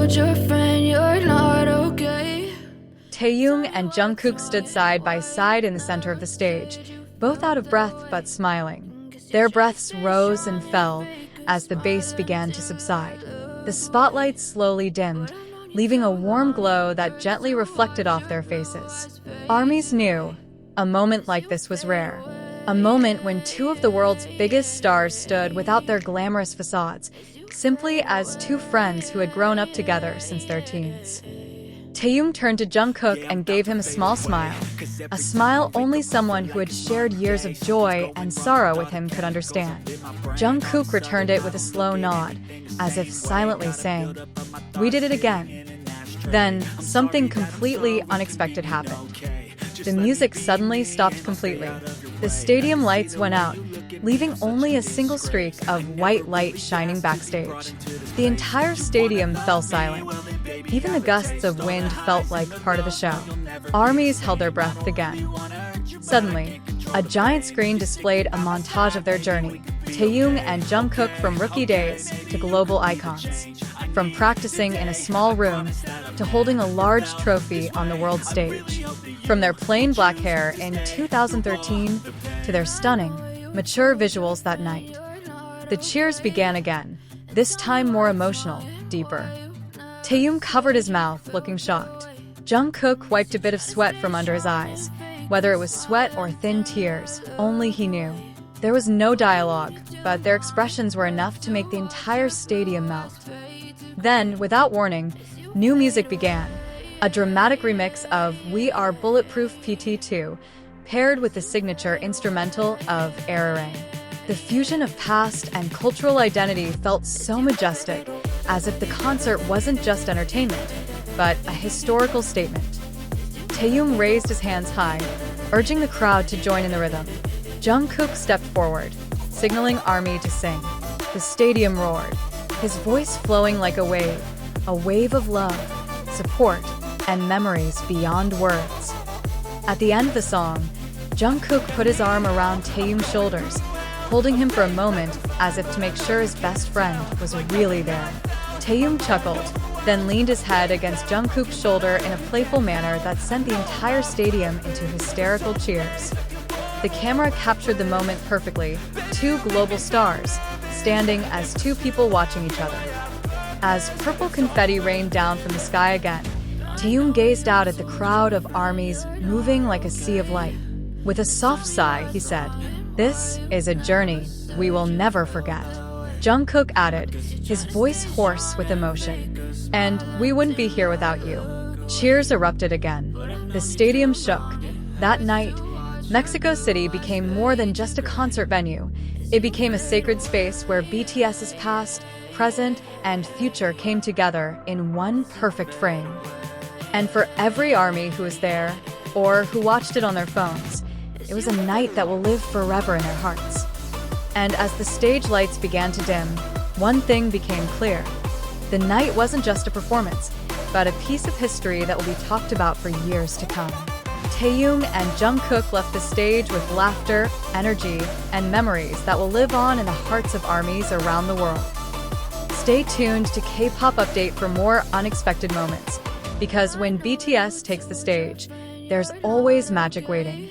told your friend you're not okay. Taehyung and Jungkook stood side by side in the center of the stage, both out of breath but smiling. Their breaths rose and fell as the bass began to subside. The spotlight slowly dimmed, leaving a warm glow that gently reflected off their faces. ARMYs knew a moment like this was rare. A moment when two of the world's biggest stars stood without their glamorous facades, simply as two friends who had grown up together since their teens. Taehyung turned to Jungkook and gave him a smile only someone who had shared years of joy and sorrow with him could understand. Jungkook returned it with a slow nod, as if silently saying, "We did it again." Then, something completely unexpected happened. The music suddenly stopped completely. The stadium lights went out, leaving only a single streak of white light shining backstage. The entire stadium fell silent. Even the gusts of wind felt like part of the show. ARMYs held their breath again. Suddenly, a giant screen displayed a montage of their journey. Taehyung and Jungkook from rookie days to global icons. From practicing in a small room to holding a large trophy on the world stage. From their plain black hair in 2013 to their stunning, mature visuals that night. The cheers began again, this time more emotional, deeper. Taehyung covered his mouth, looking shocked. Jungkook wiped a bit of sweat from under his eyes. Whether it was sweat or thin tears, only he knew. There was no dialogue, but their expressions were enough to make the entire stadium melt. Then, without warning, new music began. A dramatic remix of We Are Bulletproof PT2, paired with the signature instrumental of Ararang. The fusion of past and cultural identity felt so majestic, as if the concert wasn't just entertainment, but a historical statement. Taehyung raised his hands high, urging the crowd to join in the rhythm. Jungkook stepped forward, signaling ARMY to sing. The stadium roared, his voice flowing like a wave of love, support, and memories beyond words. At the end of the song, Jungkook put his arm around Taehyung's shoulders, holding him for a moment as if to make sure his best friend was really there. Taehyung chuckled, then leaned his head against Jungkook's shoulder in a playful manner that sent the entire stadium into hysterical cheers. The camera captured the moment perfectly, two global stars, standing as two people watching each other. As purple confetti rained down from the sky again, Taehyung gazed out at the crowd of ARMYs moving like a sea of light. With a soft sigh, he said, "This is a journey we will never forget." Jungkook added, his voice hoarse with emotion, "And we wouldn't be here without you." Cheers erupted again. The stadium shook. That night, Mexico City became more than just a concert venue. It became a sacred space where BTS's past, present, and future came together in one perfect frame. And for every ARMY who was there, or who watched it on their phones, it was a night that will live forever in their hearts. And as the stage lights began to dim, one thing became clear. The night wasn't just a performance, but a piece of history that will be talked about for years to come. Taehyung and Jungkook left the stage with laughter, energy, and memories that will live on in the hearts of ARMYs around the world. Stay tuned to K-pop Update for more unexpected moments, because when BTS takes the stage, there's always magic waiting.